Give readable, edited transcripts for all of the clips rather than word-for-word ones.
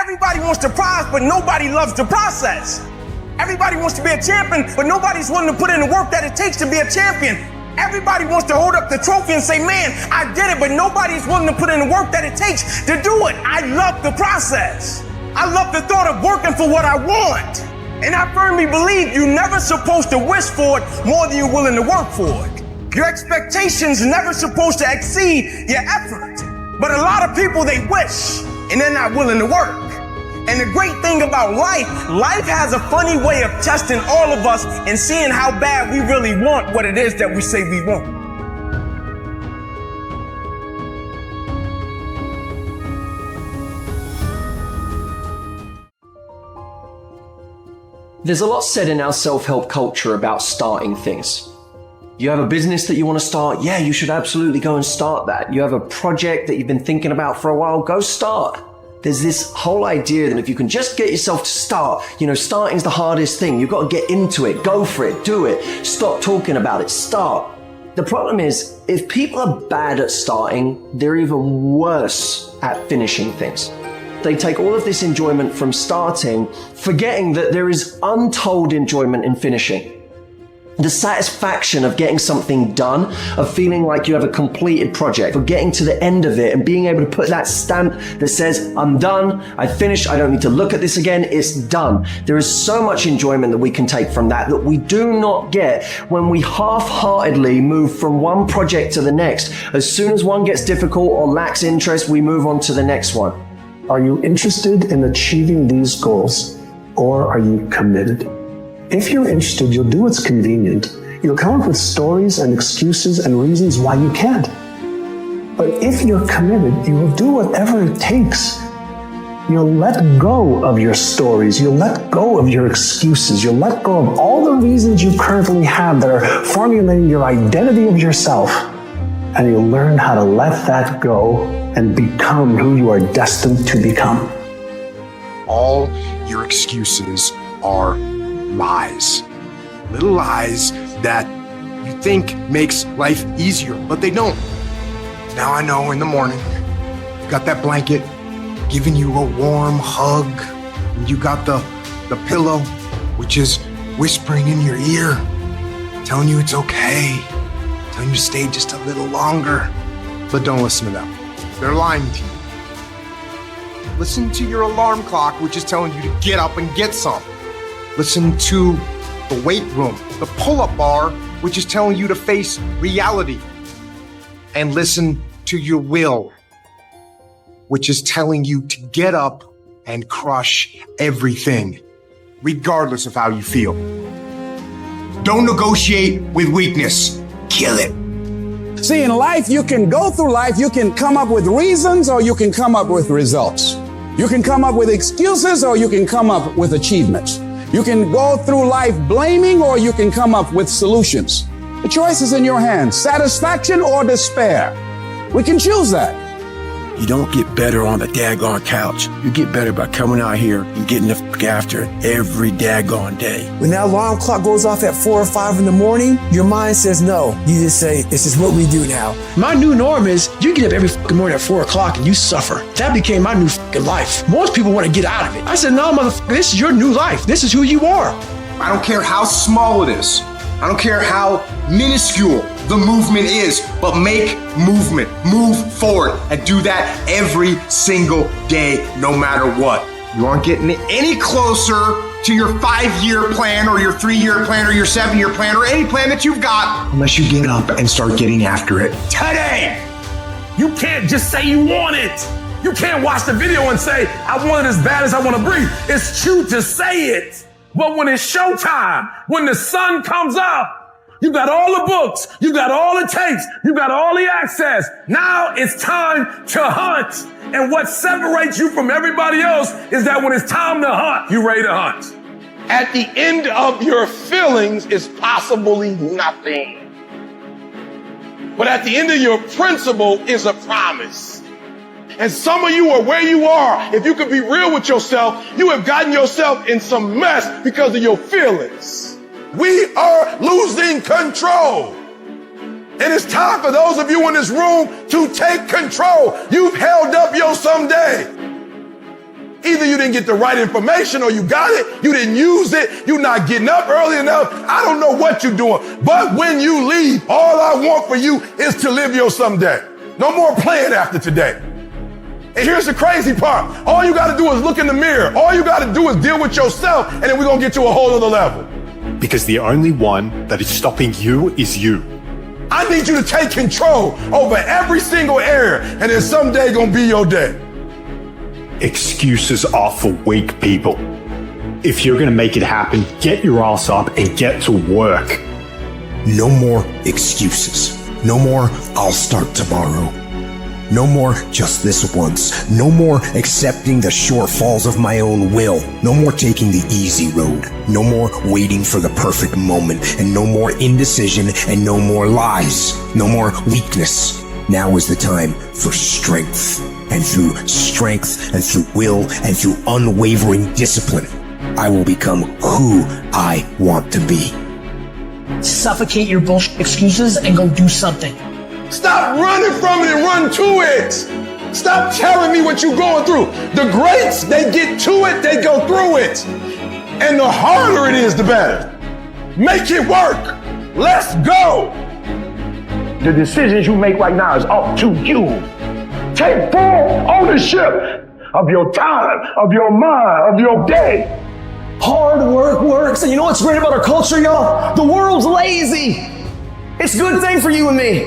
Everybody wants the prize, but nobody loves the process. Everybody wants to be a champion, but nobody's willing to put in the work that it takes to be a champion. Everybody wants to hold up the trophy and say, man, I did it, but nobody's willing to put in the work that it takes to do it. I love the process. I love the thought of working for what I want. And I firmly believe you're never supposed to wish for it more than you're willing to work for it. Your expectations are never supposed to exceed your effort. But a lot of people, they wish, and they're not willing to work. And the great thing about life has a funny way of testing all of us and seeing how bad we really want what it is that we say we want. There's a lot said in our self-help culture about starting things. You have a business that you want to start? Yeah, you should absolutely go and start that. You have a project that you've been thinking about for a while? Go start. There's this whole idea that if you can just get yourself to start, starting's the hardest thing. You've got to get into it, go for it, do it. Stop talking about it, start. The problem is, if people are bad at starting, they're even worse at finishing things. They take all of this enjoyment from starting, forgetting that there is untold enjoyment in finishing. The satisfaction of getting something done, of feeling like you have a completed project, of getting to the end of it and being able to put that stamp that says, I'm done, I finished, I don't need to look at this again, it's done. There is so much enjoyment that we can take from that we do not get when we half-heartedly move from one project to the next. As soon as one gets difficult or lacks interest, we move on to the next one. Are you interested in achieving these goals, or are you committed? If you're interested, you'll do what's convenient. You'll come up with stories and excuses and reasons why you can't. But if you're committed, you will do whatever it takes. You'll let go of your stories. You'll let go of your excuses. You'll let go of all the reasons you currently have that are formulating your identity of yourself. And you'll learn how to let that go and become who you are destined to become. All your excuses are lies. Little lies that you think makes life easier, but they don't. Now I know in the morning, you got that blanket giving you a warm hug, and you got the pillow, which is whispering in your ear, telling you it's okay, telling you to stay just a little longer. But don't listen to them. They're lying to you. Listen to your alarm clock, which is telling you to get up and get some. Listen to the weight room, the pull-up bar, which is telling you to face reality. And listen to your will, which is telling you to get up and crush everything, regardless of how you feel. Don't negotiate with weakness. Kill it. See, in life, you can go through life, you can come up with reasons or you can come up with results. You can come up with excuses or you can come up with achievements. You can go through life blaming or you can come up with solutions. The choice is in your hands, satisfaction or despair. We can choose that. You don't get better on the daggone couch. You get better by coming out here and getting the fuck after it every daggone day. When that alarm clock goes off at 4 or 5 in the morning, your mind says no. You just say, this is what we do now. My new norm is you get up every fucking morning at 4 o'clock and you suffer. That became my new fucking life. Most people want to get out of it. I said, no, motherfucker, this is your new life. This is who you are. I don't care how small it is. I don't care how minuscule the movement is, but make movement, move forward, and do that every single day, no matter what. You aren't getting any closer to your 5-year plan or your 3-year plan or your 7-year plan or any plan that you've got unless you get up and start getting after it today. You can't just say you want it. You can't watch the video and say, I want it as bad as I want to breathe. It's true to say it. But when it's showtime, when the sun comes up, you got all the books, you got all it takes, you got all the access. Now it's time to hunt. And what separates you from everybody else is that when it's time to hunt, you're ready to hunt. At the end of your feelings is possibly nothing. But at the end of your principle is a promise. And some of you are where you are. If you could be real with yourself, you have gotten yourself in some mess because of your feelings. We are losing control. And it's time for those of you in this room to take control. You've held up your someday. Either you didn't get the right information or you got it, you didn't use it, you're not getting up early enough. I don't know what you're doing. But when you leave, all I want for you is to live your someday. No more playing after today. And here's the crazy part. All you got to do is look in the mirror. All you got to do is deal with yourself, and then we're going to get to a whole other level. Because the only one that is stopping you is you. I need you to take control over every single area, and then someday going to be your day. Excuses are for weak people. If you're going to make it happen, get your ass up and get to work. No more excuses. No more, I'll start tomorrow. No more just this once. No more accepting the shortfalls of my own will. No more taking the easy road. No more waiting for the perfect moment. And no more indecision and no more lies. No more weakness. Now is the time for strength. And through strength and through will and through unwavering discipline, I will become who I want to be. Suffocate your bullshit excuses and go do something. Stop running from it and run to it. Stop telling me what you're going through. The greats, they get to it, they go through it. And the harder it is, the better. Make it work. Let's go. The decisions you make right now is up to you. Take full ownership of your time, of your mind, of your day. Hard work works. And you know what's great about our culture, y'all? The world's lazy. It's a good thing for you and me.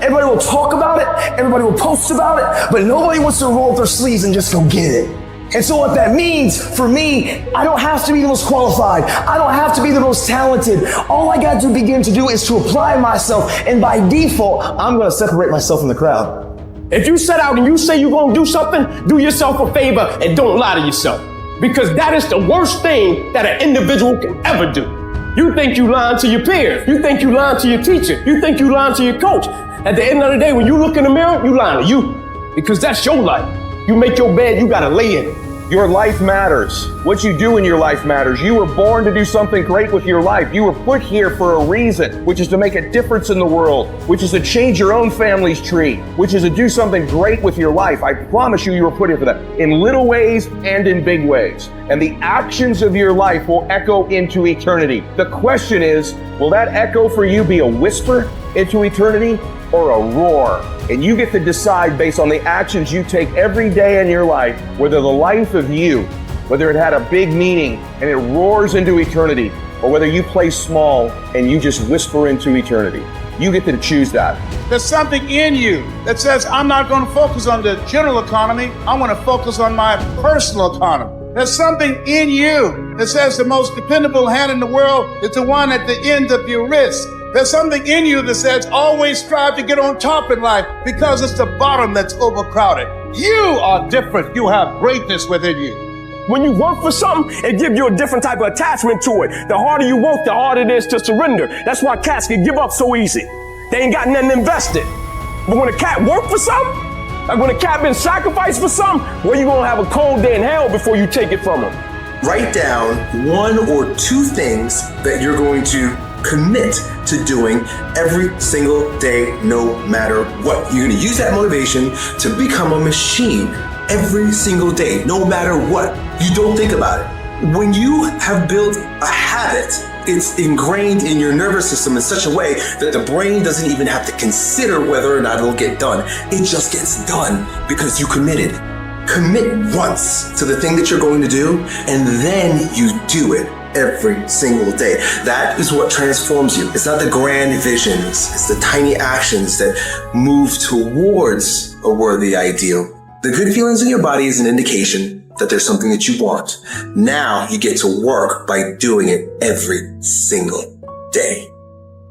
Everybody will talk about it. Everybody will post about it. But nobody wants to roll up their sleeves and just go get it. And so what that means for me, I don't have to be the most qualified. I don't have to be the most talented. All I got to begin to do is to apply myself. And by default, I'm going to separate myself from the crowd. If you set out and you say you're going to do something, do yourself a favor and don't lie to yourself. Because that is the worst thing that an individual can ever do. You think you lying to your peers. You think you lying to your teacher. You think you lying to your coach. At the end of the day, when you look in the mirror, you lying to you. Because that's your life. You make your bed, you gotta lay in it. Your life matters. What you do in your life matters. You were born to do something great with your life. You were put here for a reason, which is to make a difference in the world, which is to change your own family's tree, which is to do something great with your life. I promise you, you were put here for that, in little ways and in big ways. And the actions of your life will echo into eternity. The question is, will that echo for you be a whisper into eternity or a roar? And you get to decide based on the actions you take every day in your life, whether the life of you, whether it had a big meaning and it roars into eternity, or whether you play small and you just whisper into eternity. You get to choose that. There's something in you that says, I'm not going to focus on the general economy. I want to focus on my personal economy. There's something in you that says the most dependable hand in the world is the one at the end of your wrist. There's something in you that says always strive to get on top in life because it's the bottom that's overcrowded. You are different. You have greatness within you. When you work for something, it gives you a different type of attachment to it. The harder you work, the harder it is to surrender. That's why cats can give up so easy. They ain't got nothing invested. But when a cat work for something, like when a cat been sacrificed for something, well, you're gonna have a cold day in hell before you take it from him. Write down 1 or 2 things that you're going to commit to doing every single day, no matter what. You're going to use that motivation to become a machine every single day, no matter what. You don't think about it. When you have built a habit, it's ingrained in your nervous system in such a way that the brain doesn't even have to consider whether or not it'll get done. It just gets done because you committed. Commit once to the thing that you're going to do, and then you do it every single day. That is what transforms you. It's not the grand visions, it's the tiny actions that move towards a worthy ideal. The good feelings in your body is an indication that there's something that you want. Now you get to work by doing it every single day.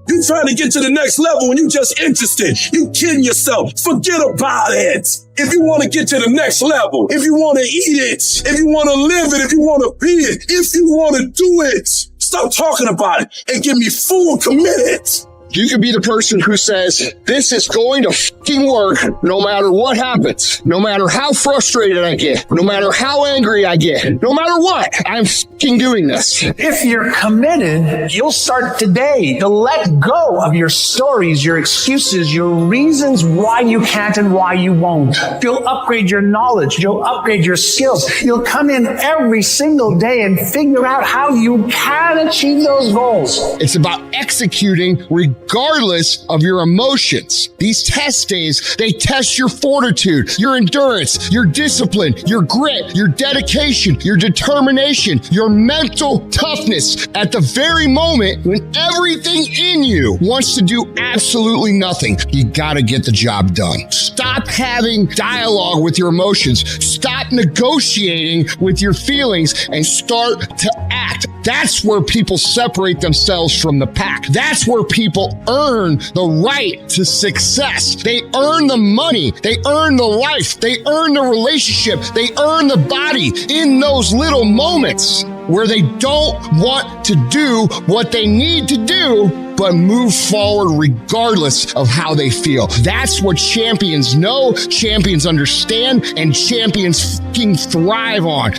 You trying to get to the next level when you just interested. You kidding yourself. Forget about it. If you want to get to the next level, if you want to eat it, if you want to live it, if you want to be it, if you want to do it, stop talking about it and get me full committed. You could be the person who says, this is going to fucking work no matter what happens, no matter how frustrated I get, no matter how angry I get, no matter what, I'm fucking doing this. If you're committed, you'll start today to let go of your stories, your excuses, your reasons why you can't and why you won't. You'll upgrade your knowledge. You'll upgrade your skills. You'll come in every single day and figure out how you can achieve those goals. It's about executing regardless of your emotions. These test days, they test your fortitude, your endurance, your discipline, your grit, your dedication, your determination, your mental toughness at the very moment when everything in you wants to do absolutely nothing. You gotta get the job done. Stop having dialogue with your emotions. Stop negotiating with your feelings and start to act. That's where people separate themselves from the pack. That's where people earn the right to success. They earn the money. They earn the life. They earn the relationship. They earn the body in those little moments where they don't want to do what they need to do, but move forward regardless of how they feel. That's what champions know, champions understand, and champions fucking thrive on.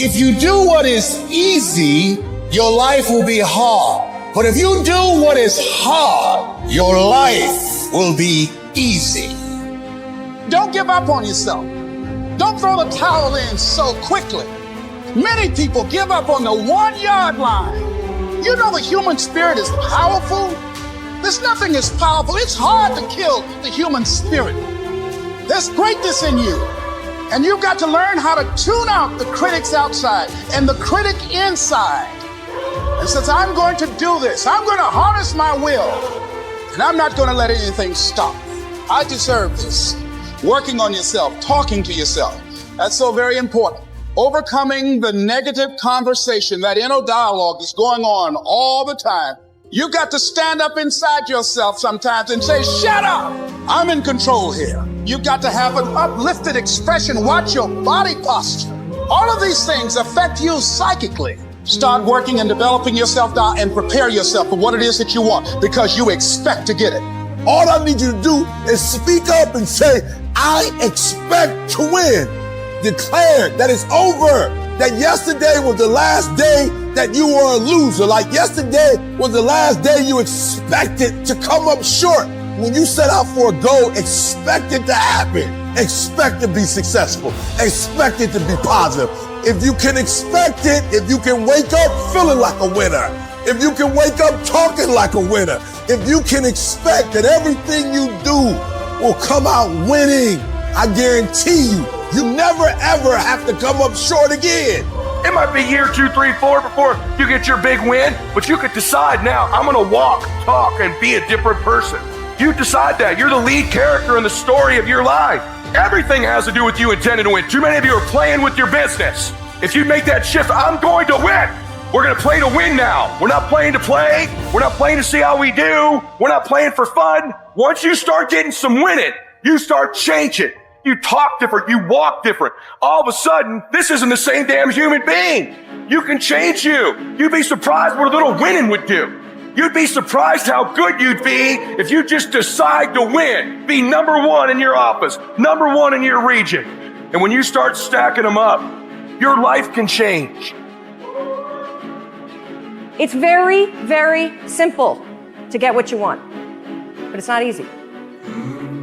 If you do what is easy, your life will be hard. But if you do what is hard, your life will be easy. Don't give up on yourself. Don't throw the towel in so quickly. Many people give up on the 1 yard line. You know the human spirit is powerful. There's nothing as powerful. It's hard to kill the human spirit. There's greatness in you. And you've got to learn how to tune out the critics outside and the critic inside. And since I'm going to do this, I'm going to harness my will. And I'm not going to let anything stop me. I deserve this. Working on yourself, talking to yourself. That's so very important. Overcoming the negative conversation, that inner dialogue is going on all the time. You've got to stand up inside yourself sometimes and say, shut up, I'm in control here. You've got to have an uplifted expression. Watch your body posture. All of these things affect you psychically. Start working and developing yourself down and prepare yourself for what it is that you want, because you expect to get it. All I need you to do is speak up and say, I expect to win. Declare that it's over. That yesterday was the last day that you were a loser. Like yesterday was the last day you expected to come up short. When you set out for a goal, expect it to happen. Expect to be successful. Expect it to be positive. If you can expect it, if you can wake up feeling like a winner, if you can wake up talking like a winner, if you can expect that everything you do will come out winning, I guarantee you, you never ever have to come up short again. It might be year 2, 3, 4 before you get your big win, but you could decide now, I'm gonna walk, talk, and be a different person. You decide that. You're the lead character in the story of your life. Everything has to do with you intending to win. Too many of you are playing with your business. If you make that shift, I'm going to win. We're gonna play to win now. We're not playing to play. We're not playing to see how we do. We're not playing for fun. Once you start getting some winning, you start changing. You talk different, you walk different. All of a sudden, this isn't the same damn human being. You can change you. You'd be surprised what a little winning would do. You'd be surprised how good you'd be if you just decide to win. Be number one in your office, number one in your region. And when you start stacking them up, your life can change. It's very, very simple to get what you want, but it's not easy.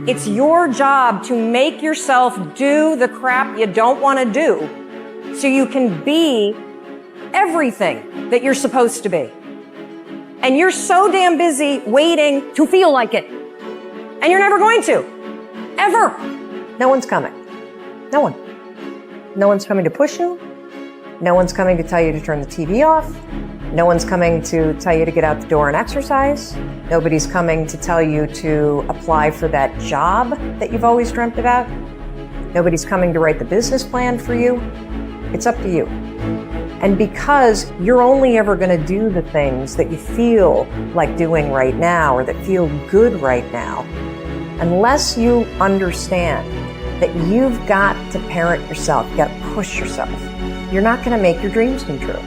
It's your job to make yourself do the crap you don't want to do so you can be everything that you're supposed to be. And you're so damn busy waiting to feel like it. And you're never going to. Ever. No one's coming. No one. No one's coming to push you. No one's coming to tell you to turn the TV off. No one's coming to tell you to get out the door and exercise. Nobody's coming to tell you to apply for that job that you've always dreamt about. Nobody's coming to write the business plan for you. It's up to you. And because you're only ever going to do the things that you feel like doing right now or that feel good right now, unless you understand that you've got to parent yourself, you got to push yourself, you're not going to make your dreams come true.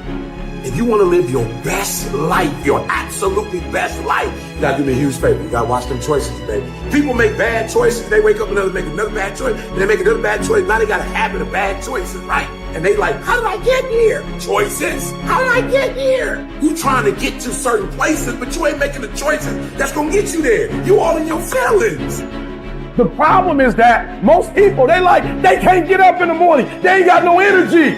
If you want to live your best life, your absolutely best life, you gotta do me a huge favor. You gotta watch them choices, baby. People make bad choices. They wake up and make another bad choice. And they make another bad choice. Now they got a habit of bad choices, right? And they like, how did I get here? Choices. How did I get here? You trying to get to certain places, but you ain't making the choices that's gonna get you there. You all in your feelings. The problem is that most people, they can't get up in the morning. They ain't got no energy.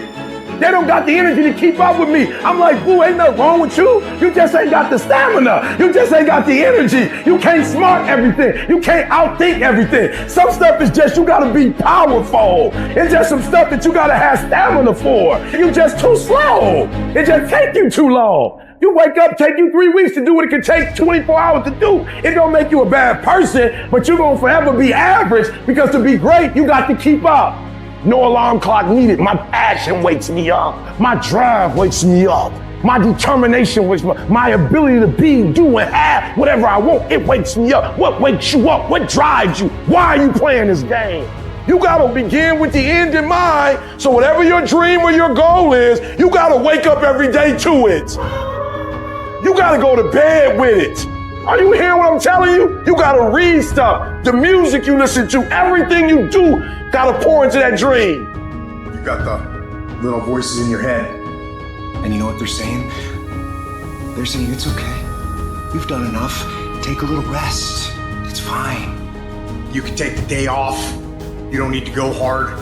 They don't got the energy to keep up with me. I'm like, boo, ain't nothing wrong with you. You just ain't got the stamina. You just ain't got the energy. You can't smart everything. You can't outthink everything. Some stuff is just, you gotta be powerful. It's just some stuff that you gotta have stamina for. You just too slow. It just take you too long. You wake up, take you 3 weeks to do what it can take 24 hours to do. It don't make you a bad person, but you're gonna forever be average because to be great, you got to keep up. No alarm clock needed. My passion wakes me up. My drive wakes me up. My determination wakes me up. My ability to be, do, and have whatever I want, it wakes me up. What wakes you up? What drives you? Why are you playing this game? You gotta begin with the end in mind, so whatever your dream or your goal is, you gotta wake up every day to it. You gotta go to bed with it. Are you hearing what I'm telling you? You gotta read stuff. The music you listen to, everything you do, gotta pour into that dream. You got the little voices in your head. And you know what they're saying? They're saying it's okay. You've done enough. Take a little rest. It's fine. You can take the day off. You don't need to go hard.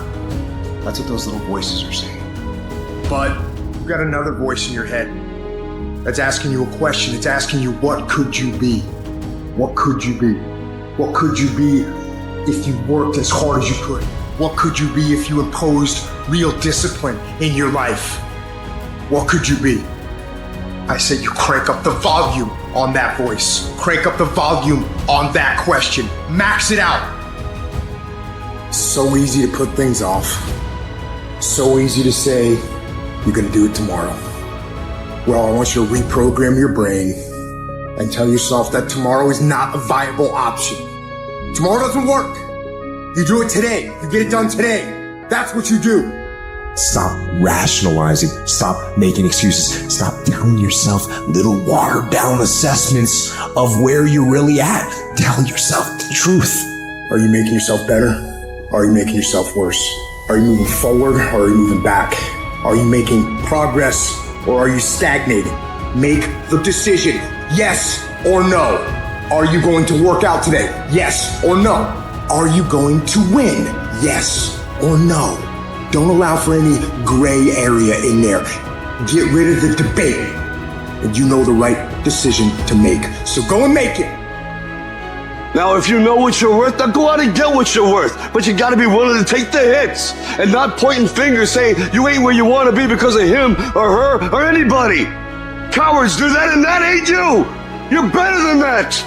That's what those little voices are saying. But you've got another voice in your head that's asking you a question. It's asking you, what could you be? What could you be? What could you be if you worked as hard as you could? What could you be if you imposed real discipline in your life? What could you be? I say you crank up the volume on that voice. Crank up the volume on that question. Max it out. So easy to put things off. So easy to say, you're gonna do it tomorrow. Well, I want you to reprogram your brain and tell yourself that tomorrow is not a viable option. Tomorrow doesn't work. You do it today. You get it done today. That's what you do. Stop rationalizing. Stop making excuses. Stop telling yourself little watered down assessments of where you're really at. Tell yourself the truth. Are you making yourself better? Or are you making yourself worse? Are you moving forward or are you moving back? Are you making progress or are you stagnating? Make the decision, yes or no. Are you going to work out today? Yes or no. Are you going to win? Yes or no. Don't allow for any gray area in there. Get rid of the debate. And you know the right decision to make. So go and make it. Now, if you know what you're worth, now go out and get what you're worth. But you gotta be willing to take the hits and not pointing fingers saying you ain't where you wanna be because of him or her or anybody. Cowards do that and that ain't you. You're better than that.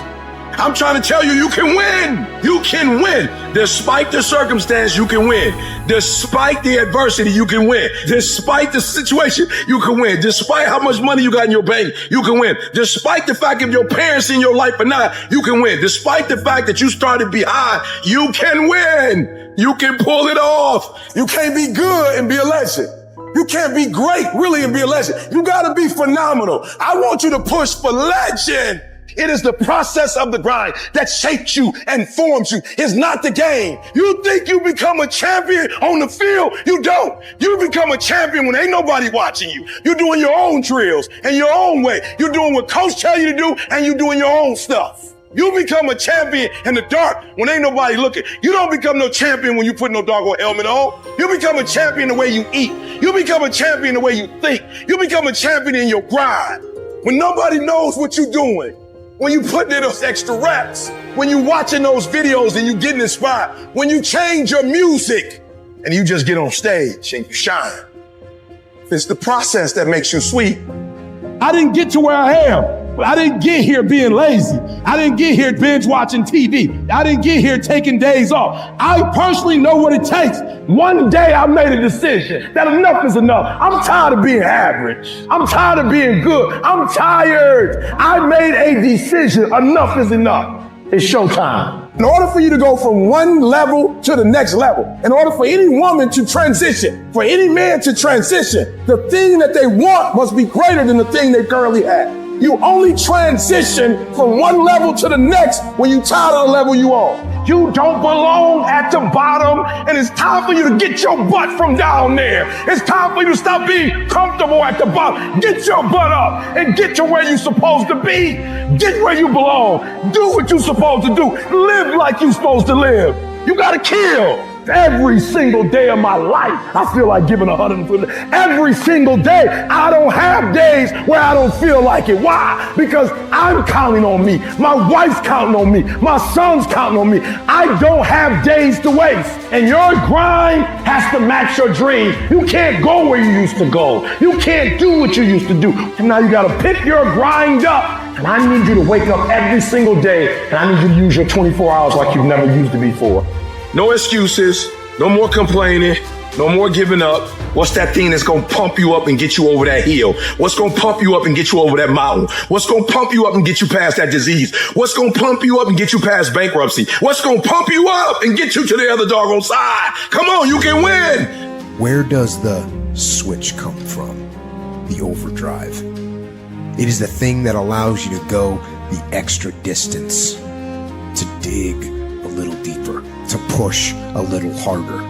I'm trying to tell you, you can win. You can win. Despite the circumstance, you can win. Despite the adversity, you can win. Despite the situation, you can win. Despite how much money you got in your bank, you can win. Despite the fact if your parents in your life or not, you can win. Despite the fact that you started behind, you can win. You can pull it off. You can't be good and be a legend. You can't be great, really, and be a legend. You gotta be phenomenal. I want you to push for legend. It is the process of the grind that shapes you and forms you. It's not the game. You think you become a champion on the field? You don't. You become a champion when ain't nobody watching you. You're doing your own drills and your own way. You're doing what coach tell you to do and you're doing your own stuff. You become a champion in the dark when ain't nobody looking. You don't become no champion when you put no doggone helmet on. You become a champion the way you eat. You become a champion the way you think. You become a champion in your grind. When nobody knows what you're doing. When you put in those extra reps, when you watching those videos and you getting inspired, when you change your music and you just get on stage and you shine. It's the process that makes you sweet. I didn't get to where I am. I didn't get here being lazy. I didn't get here binge watching TV. I didn't get here taking days off. I personally know what it takes. One day I made a decision that enough is enough. I'm tired of being average. I'm tired of being good. I'm tired. I made a decision. Enough is enough. It's showtime. In order for you to go from one level to the next level, in order for any woman to transition, for any man to transition, the thing that they want must be greater than the thing they currently have. You only transition from one level to the next when you're tired of the level you on. You don't belong at the bottom, and it's time for you to get your butt from down there. It's time for you to stop being comfortable at the bottom. Get your butt up and get to where you're supposed to be. Get where you belong. Do what you're supposed to do. Live like you're supposed to live. You gotta kill. Every single day of my life, I feel like giving 100%. Every single day, I don't have days where I don't feel like it. Why? Because I'm counting on me. My wife's counting on me. My son's counting on me. I don't have days to waste. And your grind has to match your dream. You can't go where you used to go. You can't do what you used to do. And now you gotta pick your grind up. And I need you to wake up every single day, and I need you to use your 24 hours like you've never used it before. No excuses, no more complaining, no more giving up. What's that thing that's gonna pump you up and get you over that hill? What's gonna pump you up and get you over that mountain? What's gonna pump you up and get you past that disease? What's gonna pump you up and get you past bankruptcy? What's gonna pump you up and get you to the other doggone side? Come on, you can win. Where does the switch come from? The overdrive. It is the thing that allows you to go the extra distance, to dig a little deeper, to push a little harder.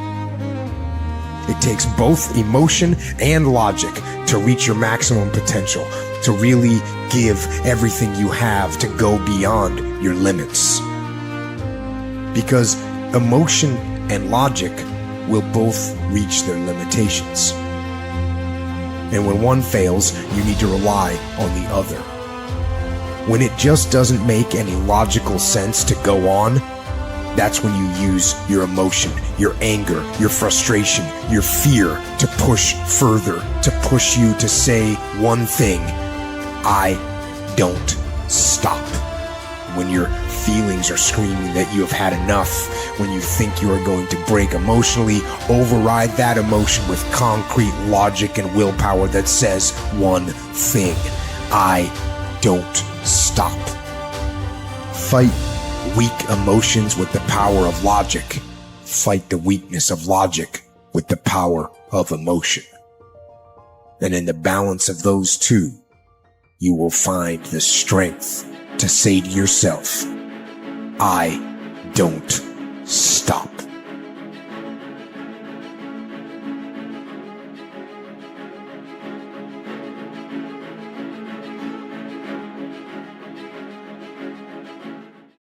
It takes both emotion and logic to reach your maximum potential, to really give everything you have, to go beyond your limits. Because emotion and logic will both reach their limitations. And when one fails, you need to rely on the other. When it just doesn't make any logical sense to go on, that's when you use your emotion, your anger, your frustration, your fear to push further, to push you to say one thing: I don't stop. When your feelings are screaming that you have had enough, when you think you are going to break emotionally, override that emotion with concrete logic and willpower that says one thing: I don't stop. Fight weak emotions with the power of logic. Fight the weakness of logic with the power of emotion. And in the balance of those two, you will find the strength to say to yourself, I don't stop.